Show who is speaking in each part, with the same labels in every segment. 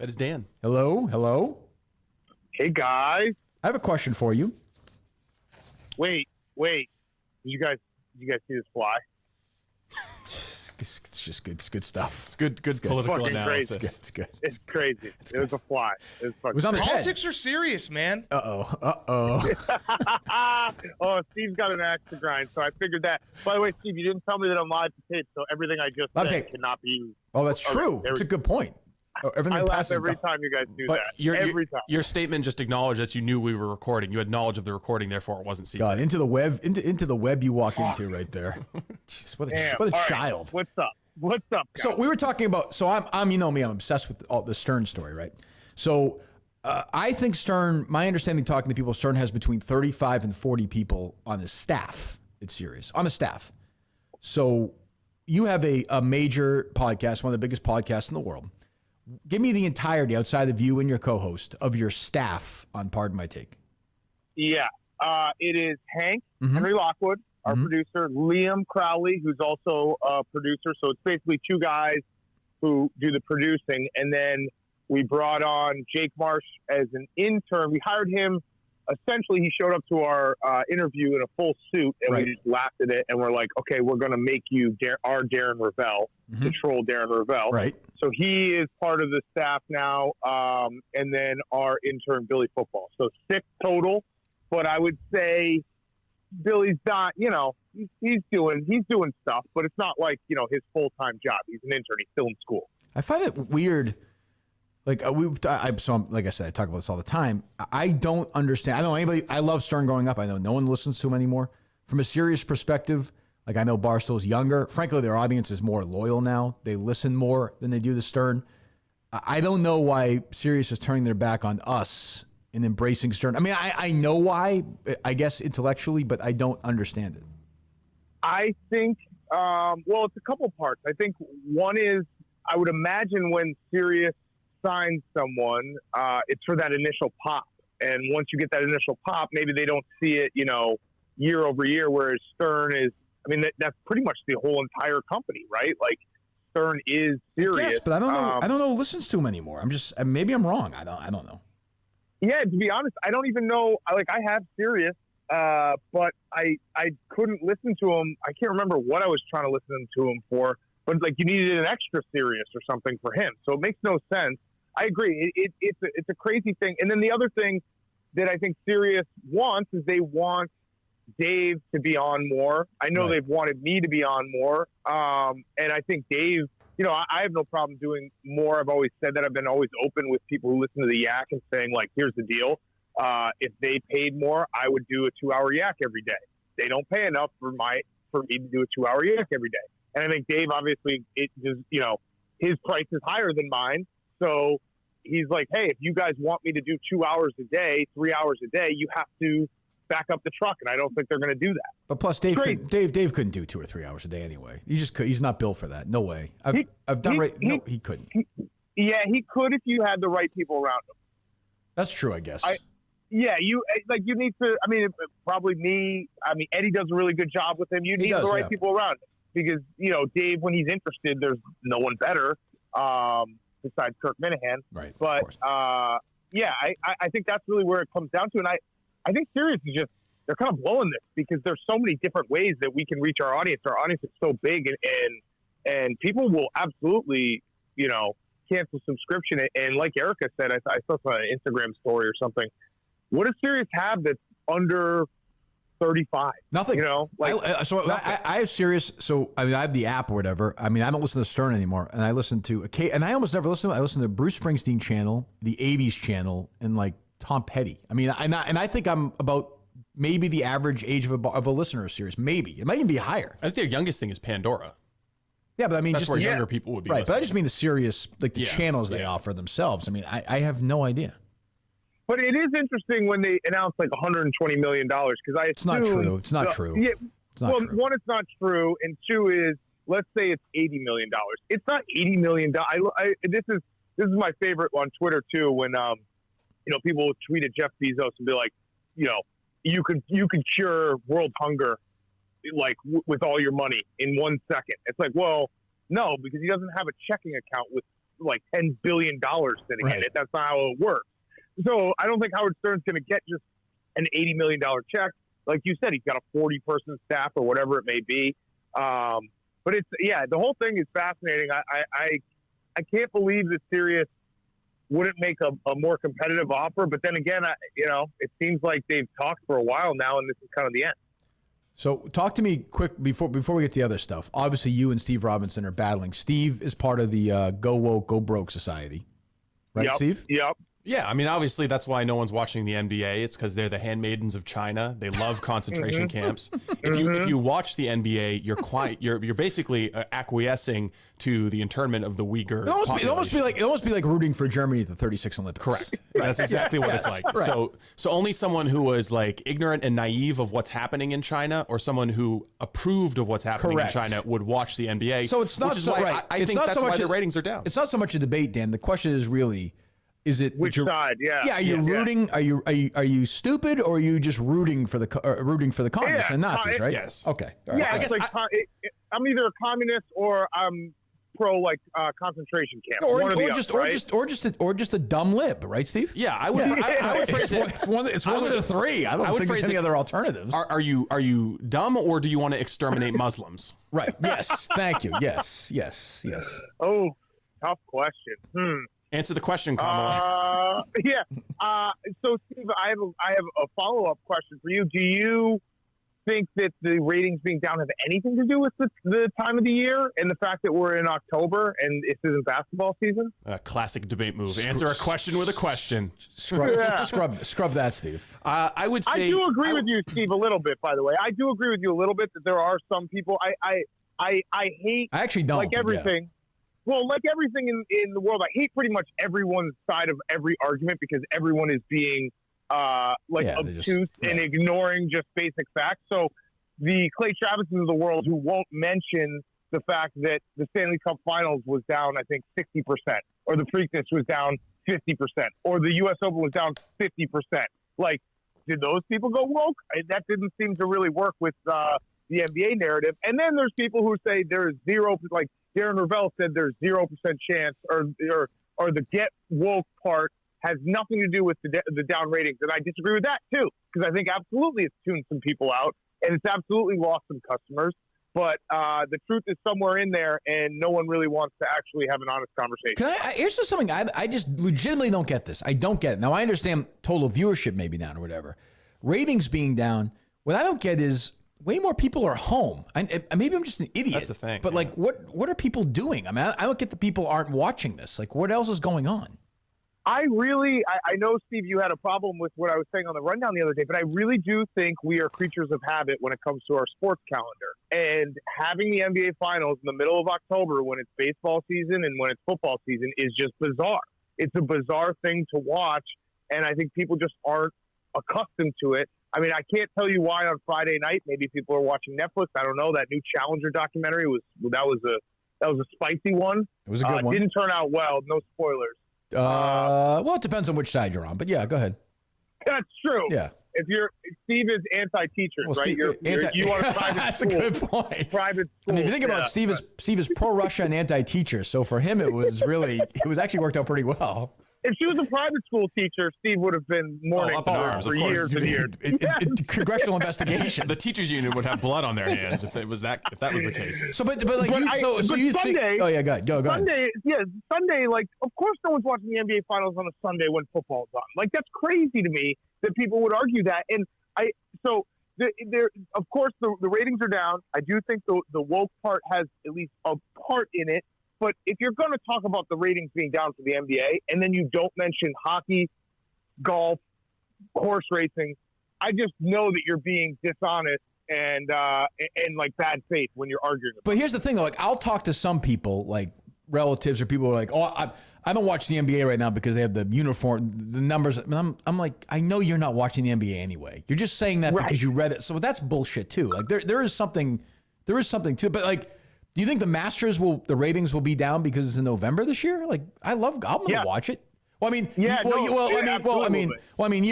Speaker 1: That is Dan.
Speaker 2: Hello.
Speaker 3: Hey, guys.
Speaker 2: I have a question for you.
Speaker 3: Wait. Did you guys see this fly?
Speaker 2: It's just good. It's good stuff.
Speaker 1: It's good political
Speaker 3: Fucking
Speaker 1: analysis.
Speaker 3: crazy.
Speaker 2: It's good.
Speaker 3: It's crazy. It was a fly. It
Speaker 2: was on his head.
Speaker 4: Politics are serious, man.
Speaker 2: Uh-oh.
Speaker 3: Oh, Steve's got an axe to grind, so I figured that. By the way, Steve, you didn't tell me that I'm live to tape, so everything I just said cannot be used.
Speaker 2: Oh, that's true. That's a good point. Everything
Speaker 3: I laugh
Speaker 2: passes
Speaker 3: every time you guys do that. Every time.
Speaker 1: Your statement just acknowledged that you knew we were recording. You had knowledge of the recording, therefore it wasn't secret.
Speaker 2: God, into the web you walk into right there. Jeez, what a child.
Speaker 3: Right. What's up, guys?
Speaker 2: So we were talking about. So I'm you know me. I'm obsessed with all the Stern story, right? So I think Stern. My understanding, talking to people, Stern has between 35 and 40 people on his staff. It's serious on the staff. So you have a major podcast, one of the biggest podcasts in the world. Give me the entirety, outside of you and your co-host, of your staff on Pardon My Take.
Speaker 3: Yeah. It is Hank, Henry Lockwood, our producer, Liam Crowley, who's also a producer. So it's basically two guys who do the producing. And then we brought on Jake Marsh as an intern. We hired him. Essentially, he showed up to our interview in a full suit, and we just laughed at it. And we're like, okay, we're going to make you our Darren Ravel, the troll Darren Ravel.
Speaker 2: Right.
Speaker 3: So he is part of the staff now. And then our intern, Billy Football. So 6 total. But I would say Billy's not, he's doing stuff, but it's not like, his full-time job. He's an intern. He's still in school.
Speaker 2: I find it weird. Like like I said, I talk about this all the time. I don't understand. I don't know anybody. I love Stern growing up. I know no one listens to him anymore. From a serious perspective, like I know Barstool's younger. Frankly, their audience is more loyal now. They listen more than they do the Stern. I don't know why Sirius is turning their back on us and embracing Stern. I mean, I know why, I guess intellectually, but I don't understand it.
Speaker 3: I think, it's a couple parts. I think one is, I would imagine when Sirius signs someone, it's for that initial pop. And once you get that initial pop, maybe they don't see it, year over year, whereas Stern is, that's pretty much the whole entire company, right? Like Stern is Sirius.
Speaker 2: Yes, but I don't know. I don't know who listens to him anymore. Maybe I'm wrong. I don't know.
Speaker 3: Yeah, to be honest, I don't even know. I have Sirius, but I couldn't listen to him. I can't remember what I was trying to listen to him for, but you needed an extra Sirius or something for him. So it makes no sense. I agree. It's a crazy thing. And then the other thing that I think Sirius wants is they want Dave to be on more. I know they've wanted me to be on more. And I think Dave, I have no problem doing more. I've always said that. I've been always open with people who listen to the Yak and saying, like, here's the deal. If they paid more, I would do a 2-hour Yak every day. They don't pay enough for me to do a 2-hour Yak every day. And I think Dave, obviously, his price is higher than mine. So he's like, hey, if you guys want me to do 2 hours a day, 3 hours a day, you have to back up the truck. And I don't think they're going to do that.
Speaker 2: But plus, Dave couldn't do 2 or 3 hours a day anyway. He's not built for that. No way. He couldn't.
Speaker 3: He could if you had the right people around him.
Speaker 2: That's true, I guess.
Speaker 3: You need to. Probably me. Eddie does a really good job with him. You need the right people around him because Dave, when he's interested, there's no one better besides Kirk Minihane.
Speaker 2: Right.
Speaker 3: But I think that's really where it comes down to, and I think Sirius is just, they're kind of blowing this because there's so many different ways that we can reach our audience. Our audience is so big, and people will absolutely, cancel subscription. And like Erica said, I saw an Instagram story or something. What does Sirius have that's under 35?
Speaker 2: Nothing. I have Sirius. So I have the app or whatever. I don't listen to Stern anymore, and I listen to and I almost never listen to. I listen to Bruce Springsteen channel, the 80s channel, and like Tom Petty. I think I'm about maybe the average age of a listener of Sirius. Maybe it might even be higher.
Speaker 1: I think their youngest thing is Pandora.
Speaker 2: Yeah, but
Speaker 1: that's just where younger people would be.
Speaker 2: Right,
Speaker 1: listening.
Speaker 2: but I just mean the Sirius, like the channels they offer themselves. I have no idea.
Speaker 3: But it is interesting when they announce like $120 million because
Speaker 2: it's not true. It's not true.
Speaker 3: Yeah,
Speaker 2: true.
Speaker 3: One, it's not true, and two is, let's say it's $80 million. It's not $80 million. This is my favorite on Twitter too. When people will tweet at Jeff Bezos and be like, you could cure world hunger with all your money in 1 second. It's like, well, no, because he doesn't have a checking account with like $10 billion sitting in it. That's not how it works. So I don't think Howard Stern's going to get just an $80 million check. Like you said, he's got a 40-person staff or whatever it may be. But it's, the whole thing is fascinating. I can't believe that Sirius wouldn't make a more competitive offer. But then again, it seems like they've talked for a while now, and this is kind of the end.
Speaker 2: So talk to me quick before we get to the other stuff. Obviously, you and Steve Robinson are battling. Steve is part of the Go Woke, Go Broke Society. Right, Steve?
Speaker 3: Yep.
Speaker 1: Yeah, I mean, obviously that's why no one's watching the NBA. It's because they're the handmaidens of China. They love concentration camps. If you watch the NBA, you're basically acquiescing to the internment of the Uyghur.
Speaker 2: It almost be like rooting for Germany at the 36 Olympics.
Speaker 1: Correct. That's exactly what it's like. Right. So only someone who was like ignorant and naive of what's happening in China, or someone who approved of what's happening in China, would watch the NBA.
Speaker 2: So it's not so right.
Speaker 1: I think that's why the ratings are down.
Speaker 2: It's not so much a debate, Dan. The question is really, is it
Speaker 3: which side? Yeah.
Speaker 2: Yeah. Are you rooting? Are you stupid, or are you just rooting for the communists and Nazis? Right.
Speaker 1: Yes.
Speaker 2: Okay.
Speaker 3: Right. Yeah. I guess I'm either a communist or I'm pro concentration camp.
Speaker 2: Or just a dumb lib, right, Steve?
Speaker 1: Yeah. I would phrase it.
Speaker 2: It's one of the three. I don't think there's any other alternatives.
Speaker 1: Are you dumb, or do you want to exterminate Muslims?
Speaker 2: Right. Yes. Thank you. Yes.
Speaker 3: Oh, tough question.
Speaker 1: Answer the question, Kamala.
Speaker 3: So, Steve, I have a follow-up question for you. Do you think that the ratings being down have anything to do with the time of the year and the fact that we're in October and this isn't basketball season?
Speaker 1: Classic debate move. Answer a question with a question.
Speaker 2: Scrub that, Steve.
Speaker 1: I would say
Speaker 3: I do agree with you, Steve, a little bit. By the way, I do agree with you a little bit that there are some people I hate.
Speaker 2: I actually don't
Speaker 3: like everything. Yeah. Well, like everything in the world, I hate pretty much everyone's side of every argument because everyone is being obtuse and ignoring just basic facts. So the Clay Travises of the world who won't mention the fact that the Stanley Cup Finals was down, I think, 60%, or the Preakness was down 50%, or the U.S. Open was down 50%. Like, did those people go woke? That didn't seem to really work with the NBA narrative. And then there's people who say there's zero, like Darren Ravel said, there's 0% chance, or the get woke part has nothing to do with the down ratings. And I disagree with that too, because I think absolutely it's tuned some people out and it's absolutely lost some customers. But the truth is somewhere in there, and no one really wants to actually have an honest conversation.
Speaker 2: Here's just something I just legitimately don't get this. I don't get it. Now, I understand total viewership may be down or whatever. Ratings being down, what I don't get is way more people are home. And maybe I'm just an idiot.
Speaker 1: That's the thing.
Speaker 2: But like, what are people doing? I mean, I don't get the people aren't watching this. Like, what else is going on?
Speaker 3: I know, Steve, you had a problem with what I was saying on the rundown the other day, but I really do think we are creatures of habit when it comes to our sports calendar. And having the NBA Finals in the middle of October when it's baseball season and when it's football season is just bizarre. It's a bizarre thing to watch, and I think people just aren't accustomed to it. I mean, I can't tell you why on Friday night. Maybe people are watching Netflix. I don't know. That new Challenger documentary was a spicy one.
Speaker 2: It was a good one.
Speaker 3: Didn't turn out well. No spoilers.
Speaker 2: Well, it depens on which side you're on, but yeah, go ahead.
Speaker 3: That's true.
Speaker 2: Yeah.
Speaker 3: If Steve is anti-teachers, right?
Speaker 2: Steve,
Speaker 3: you want a private
Speaker 2: that's
Speaker 3: school.
Speaker 2: a good point.
Speaker 3: Private school.
Speaker 2: I mean, if you think about it, Steve is pro-Russia and anti-teacher, so for him it was actually worked out pretty well.
Speaker 3: If she was a private school teacher, Steve would have been mourning
Speaker 1: up in arms
Speaker 3: for years and years.
Speaker 2: Congressional investigation.
Speaker 1: The teachers union would have blood on their hands if that was the case.
Speaker 2: So, but you
Speaker 3: Sunday,
Speaker 2: think? Oh yeah, go ahead.
Speaker 3: Sunday, Sunday. Like, of course, no one's watching the NBA Finals on a Sunday when football's on. Like, that's crazy to me that people would argue that. And of course, the ratings are down. I do think the woke part has at least a part in it. But if you're going to talk about the ratings being down for the NBA and then you don't mention hockey, golf, horse racing, I just know that you're being dishonest and like bad faith when you're arguing.
Speaker 2: But here's the thing, though. Like, I'll talk to some people, like relatives or people who are like, oh, I don't watch the NBA right now because they have the uniform, the numbers. I'm like, I know you're not watching the NBA anyway. You're just saying that because you read it. So that's bullshit too. Like there is something to it. But like, do you think the Masters the ratings will be down because it's in November this year? Like, I'm going to watch it. Well, I mean, year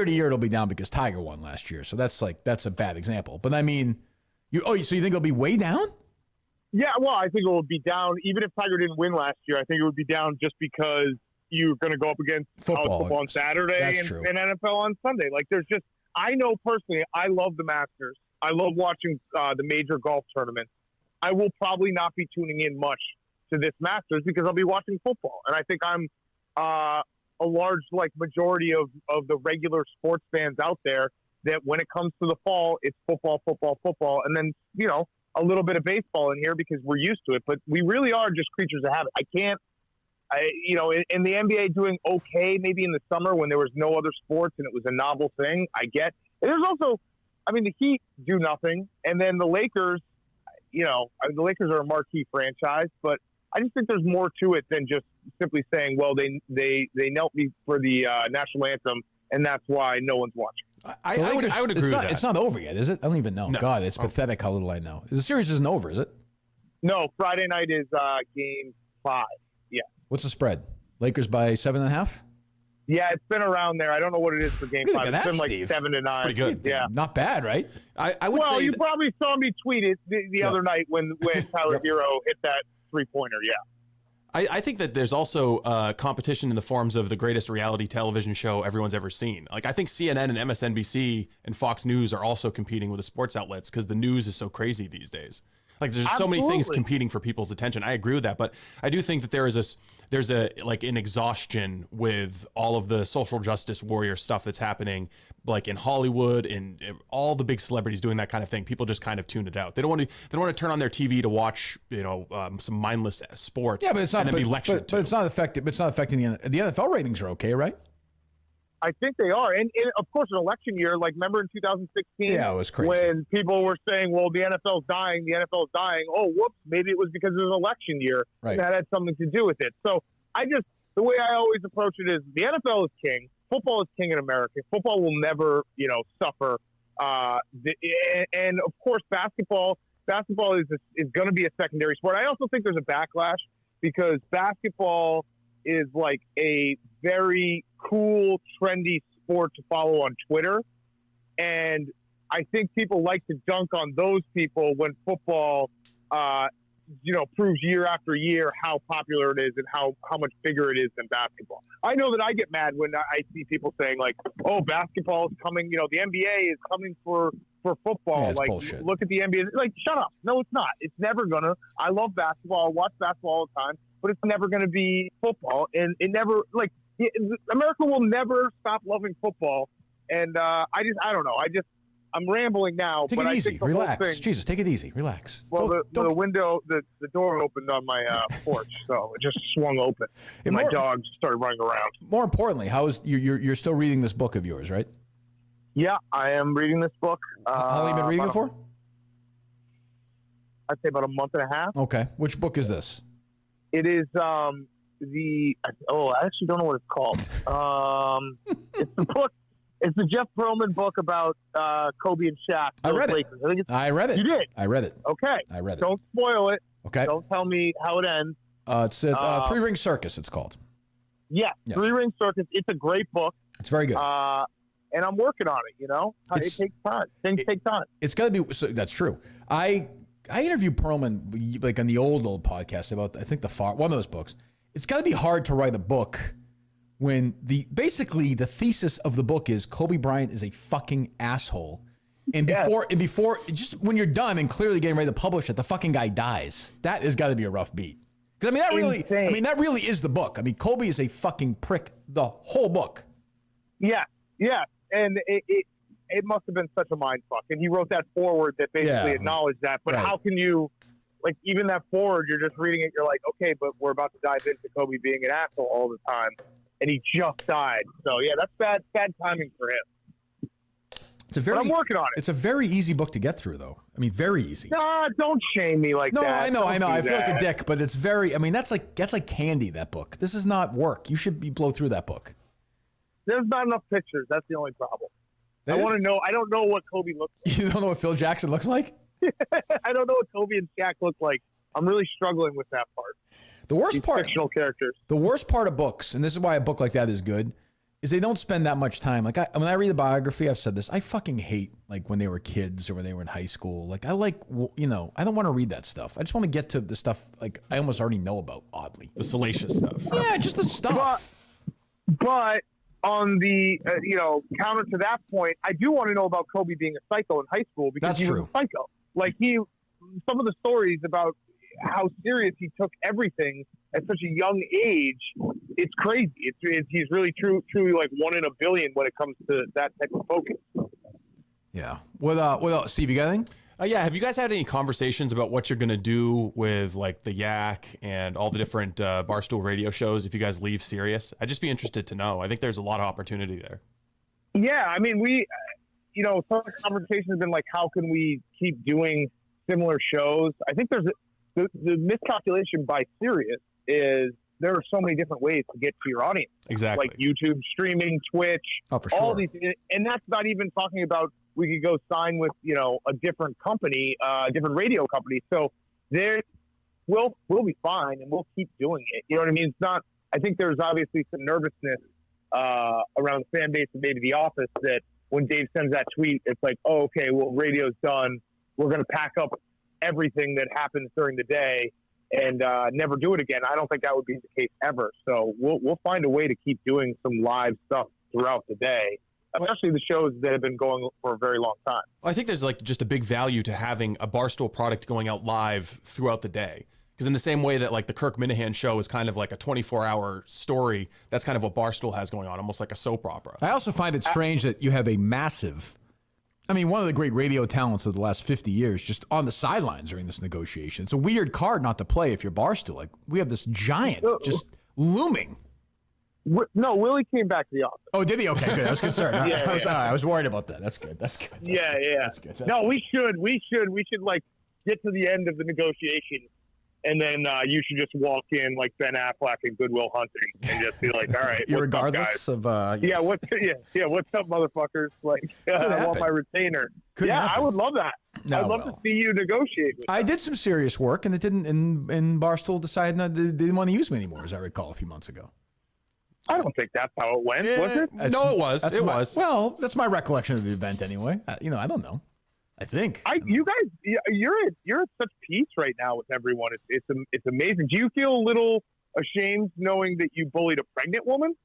Speaker 2: to year it'll be down because Tiger won last year. So that's a bad example. But I mean, so you think it'll be way down?
Speaker 3: Yeah, well, I think it would be down, even if Tiger didn't win last year, I think it would be down just because you're going to go up against college football on Saturday and NFL on Sunday. Like, there's just, I know personally, I love the Masters. I love watching the major golf tournaments. I will probably not be tuning in much to this Masters because I'll be watching football. And I think I'm a large, like, majority of the regular sports fans out there that when it comes to the fall, it's football, football, football. And then, you know, a little bit of baseball in here because we're used to it, but we really are just creatures of habit. You know, in the NBA doing okay, maybe in the summer when there was no other sports and it was a novel thing, I get. And there's also, I mean, the Heat do nothing. And then the Lakers, you know, the Lakers are a marquee franchise, but I just think there's more to it than just simply saying, well, they knelt me for the national anthem, and that's why no one's watching.
Speaker 1: I would agree with that.
Speaker 2: It's not over yet, is it? I don't even know.
Speaker 1: No.
Speaker 2: God, it's pathetic how little I know. The series isn't over, is it?
Speaker 3: No, Friday night is game 5. Yeah.
Speaker 2: What's the spread? Lakers by 7.5?
Speaker 3: Yeah, it's been around there. I don't know what it is for game 5. It's been like
Speaker 2: Steve.
Speaker 3: 7-9.
Speaker 1: Pretty good.
Speaker 3: Yeah.
Speaker 2: Not bad, right?
Speaker 1: I would say.
Speaker 3: Well, you probably saw me tweet it the other night when Tyler Hero hit that three-pointer. Yeah.
Speaker 1: I think that there's also competition in the forms of the greatest reality television show everyone's ever seen. Like, I think CNN and MSNBC and Fox News are also competing with the sports outlets because the news is so crazy these days. Like, there's so many things competing for people's attention. I agree with that, but I do think that there's an exhaustion with all of the social justice warrior stuff that's happening, like in Hollywood and all the big celebrities doing that kind of thing. People just kind of tune it out. They don't want to turn on their TV to watch, you know, some mindless sports.
Speaker 2: Yeah, but it's not.
Speaker 1: And then be lectured
Speaker 2: but it's not affecting. It's not affecting the NFL ratings are okay, right?
Speaker 3: I think they are. And of course, an election year, like, remember in 2016?
Speaker 2: Yeah, it was crazy.
Speaker 3: When people were saying, well, the NFL's dying. Oh, whoops, maybe it was because it was an election year.
Speaker 2: Right.
Speaker 3: And that had something to do with it. So the way I always approach it is the NFL is king. Football is king in America. Football will never, you know, suffer. And of course, basketball is going to be a secondary sport. I also think there's a backlash because basketball is like a very cool, trendy sport to follow on Twitter. And I think people like to dunk on those people when football, you know, proves year after year how popular it is and how much bigger it is than basketball. I know that I get mad when I see people saying, like, oh, basketball is coming, you know, the NBA is coming for football.
Speaker 2: Yeah,
Speaker 3: like,
Speaker 2: bullshit.
Speaker 3: Look at the NBA. Like, shut up. No, it's not. It's never gonna. I love basketball. I watch basketball all the time, but it's never gonna be football. And it never, like, America will never stop loving football. And I don't know. I'm rambling now.
Speaker 2: Take
Speaker 3: but
Speaker 2: it
Speaker 3: I
Speaker 2: easy.
Speaker 3: think the
Speaker 2: Relax.
Speaker 3: whole thing,
Speaker 2: Jesus, take it easy. Relax.
Speaker 3: well, the window, the door opened on my porch, so it just swung open. And my dog started running around.
Speaker 2: More importantly, you're still reading this book of yours, right?
Speaker 3: Yeah, I am reading this book.
Speaker 2: How long have you been reading it for?
Speaker 3: I'd say about a month and a half.
Speaker 2: Okay. Which book is this?
Speaker 3: It is I actually don't know what it's called. It's the book. It's the Jeff Pearlman book about Kobe and Shaq.
Speaker 2: I read it. I read it.
Speaker 3: You did?
Speaker 2: I read it.
Speaker 3: Okay.
Speaker 2: I read it.
Speaker 3: Don't spoil it.
Speaker 2: Okay.
Speaker 3: Don't tell me how it ends.
Speaker 2: It's Three Ring Circus, it's called.
Speaker 3: Yeah,
Speaker 2: Yes.
Speaker 3: Three Ring Circus. It's a great book.
Speaker 2: It's very good.
Speaker 3: And I'm working on it, you know? It takes time. Things take time.
Speaker 2: It's got to be, so that's true. I interviewed Pearlman, like on the old podcast about, I think one of those books. It's got to be hard to write a book when basically the thesis of the book is Kobe Bryant is a fucking asshole. And before, just when you're done and clearly getting ready to publish it, the fucking guy dies. That has got to be a rough beat. Because that really is the book. I mean, Kobe is a fucking prick. The whole book.
Speaker 3: Yeah, and it must have been such a mind fuck. And he wrote that foreword that basically acknowledged that. But how can you, like, even that foreword, you're just reading it, you're like, okay, but we're about to dive into Kobe being an asshole all the time, and he just died. So yeah, that's bad timing for him. But I'm working on it.
Speaker 2: It's a very easy book to get through, though. I mean, very easy.
Speaker 3: Nah, don't shame me like that.
Speaker 2: No, I know. I feel like a dick, but it's very. I mean, that's like candy. That book. This is not work. You should blow through that book.
Speaker 3: There's not enough pictures. That's the only problem. I want to know. I don't know what Kobe looks like.
Speaker 2: You don't know what Phil Jackson looks like?
Speaker 3: I don't know what Kobe and Shaq look like. I'm really struggling with that part.
Speaker 2: The worst part.
Speaker 3: Fictional characters.
Speaker 2: The worst part of books, and this is why a book like that is good, is they don't spend that much time. Like when I read a biography, I've said this, I fucking hate like when they were kids or when they were in high school. Like I don't want to read that stuff. I just want to get to the stuff like I almost already know about, oddly.
Speaker 1: The salacious stuff.
Speaker 2: Yeah, just the stuff.
Speaker 3: But on the, counter to that point, I do want to know about Kobe being a psycho in high school because
Speaker 2: That's
Speaker 3: he
Speaker 2: true.
Speaker 3: was a psycho. Like some of the stories about how serious he took everything at such a young age, it's crazy. He's really truly like 1 in a billion when it comes to that type of focus.
Speaker 2: Yeah. What else? Steve, you got anything?
Speaker 1: Yeah. Have you guys had any conversations about what you're going to do with like the Yak and all the different Barstool radio shows if you guys leave Sirius? I'd just be interested to know. I think there's a lot of opportunity there.
Speaker 3: Yeah. I mean, some of the conversations have been like, how can we keep doing similar shows? I think there's the miscalculation by Sirius is there are so many different ways to get to your audience.
Speaker 1: Exactly.
Speaker 3: Like YouTube, streaming, Twitch,
Speaker 2: for sure.
Speaker 3: all these, and that's not even talking about we could go sign with, a different company, a different radio company. So we'll be fine and we'll keep doing it. You know what I mean? It's not, I think there's obviously some nervousness around the fan base and maybe the office that when Dave sends that tweet, it's like, oh, okay, well, radio's done. We're going to pack up everything that happens during the day and never do it again. I don't think that would be the case ever. So we'll find a way to keep doing some live stuff throughout the day, especially the shows that have been going for a very long time.
Speaker 1: I think there's like just a big value to having a Barstool product going out live throughout the day. Because in the same way that like the Kirk Minihane Show is kind of like a 24-hour story, that's kind of what Barstool has going on, almost like a soap opera.
Speaker 2: I also find it strange that you have a massive, one of the great radio talents of the last 50 years just on the sidelines during this negotiation. It's a weird card not to play if you're Barstool. Like, we have this giant just looming.
Speaker 3: No, Willie came back to the office.
Speaker 2: Oh, did he? Okay, good. I was concerned.
Speaker 3: Yeah,
Speaker 2: I was worried about that. That's good. That's good.
Speaker 3: Yeah.
Speaker 2: That's good.
Speaker 3: No, we should like get to the end of the negotiation. And then you should just walk in like Ben Affleck and Good Will Hunting and just be like, all right,
Speaker 2: regardless
Speaker 3: what's up, guys?
Speaker 2: of
Speaker 3: what's up, motherfuckers? Like, I want my retainer.
Speaker 2: Happen.
Speaker 3: I would love that. I'd love to see you negotiate with
Speaker 2: I did some serious work, and it didn't. And Barstool decided they didn't want to use me anymore, as I recall, a few months ago.
Speaker 3: I don't think that's how it went, was it?
Speaker 1: No, it was. It was.
Speaker 2: Well, that's my recollection of the event anyway. I don't know. I think
Speaker 3: you guys, you're at such peace right now with everyone. It's amazing. Do you feel a little ashamed knowing that you bullied a pregnant woman?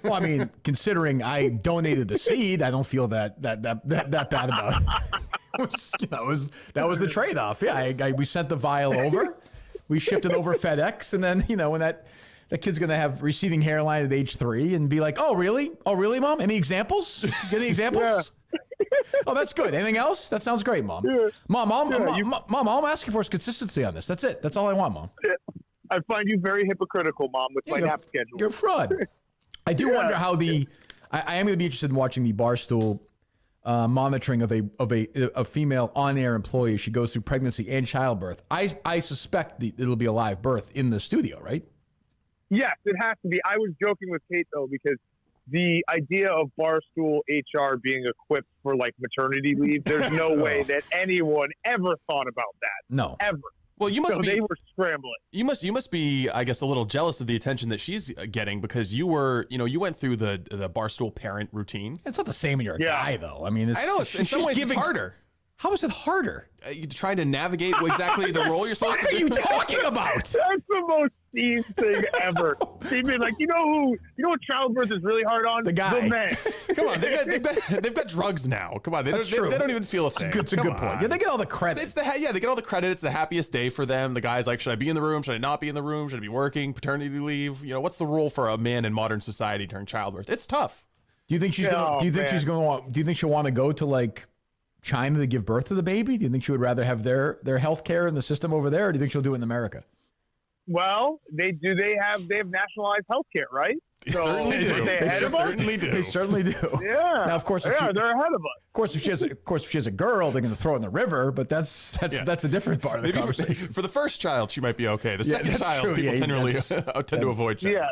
Speaker 2: Well, considering I donated the seed, I don't feel that bad about it. That was the trade off. Yeah, we sent the vial over, we shipped it over FedEx, and then when that kid's gonna have receding hairline at age 3 and be like, oh really, Mom? Any examples? Get any examples?
Speaker 3: Yeah.
Speaker 2: Oh, that's good. Anything else? That sounds great, Mom.
Speaker 3: Yeah.
Speaker 2: Mom, all I'm asking for is consistency on this. That's it. That's all I want, Mom.
Speaker 3: I find you very hypocritical, Mom, with my nap schedule.
Speaker 2: You're a fraud. I do wonder how I am going to be interested in watching the Barstool monitoring of a female on-air employee. She goes through pregnancy and childbirth. I suspect it'll be a live birth in the studio, right?
Speaker 3: Yes, it has to be. I was joking with Kate, though, because the idea of Barstool HR being equipped for like maternity leave, there's no way that anyone ever thought about that.
Speaker 2: No.
Speaker 3: Ever.
Speaker 1: Well,
Speaker 3: they were scrambling.
Speaker 1: You must be, I guess, a little jealous of the attention that she's getting because you went through the Barstool parent routine.
Speaker 2: It's not the same when you're a guy, though. I know.
Speaker 1: In some ways it's harder.
Speaker 2: How is it harder?
Speaker 1: You trying to navigate exactly the role you're supposed to do.
Speaker 2: What are you talking about?
Speaker 3: That's the most Steve thing ever. Steve being like, you know what childbirth is really hard on?
Speaker 2: The guy.
Speaker 3: The man.
Speaker 1: Come on, they've got drugs now. Come on, they don't even feel a thing.
Speaker 2: It's a good point. Yeah, they get all the credit.
Speaker 1: They get all the credit. It's the happiest day for them. The guy's like, should I be in the room? Should I not be in the room? Should I be working? Paternity leave? What's the role for a man in modern society during childbirth? It's tough.
Speaker 2: Do you think she's gonna? Do you think she'll want to go to like China to give birth to the baby? Do you think she would rather have their health care in the system over there, or do you think she'll do it in America?
Speaker 3: Well, they have nationalized health care, right?
Speaker 1: They certainly do.
Speaker 2: They certainly do.
Speaker 3: Yeah.
Speaker 2: Now, of course,
Speaker 3: they're ahead of us.
Speaker 2: Of course, if she has a girl, they're going to throw it in the river. But that's a different part of the conversation.
Speaker 1: For the first child, she might be okay. The second child,
Speaker 2: true.
Speaker 1: people tend to avoid.
Speaker 3: Yeah.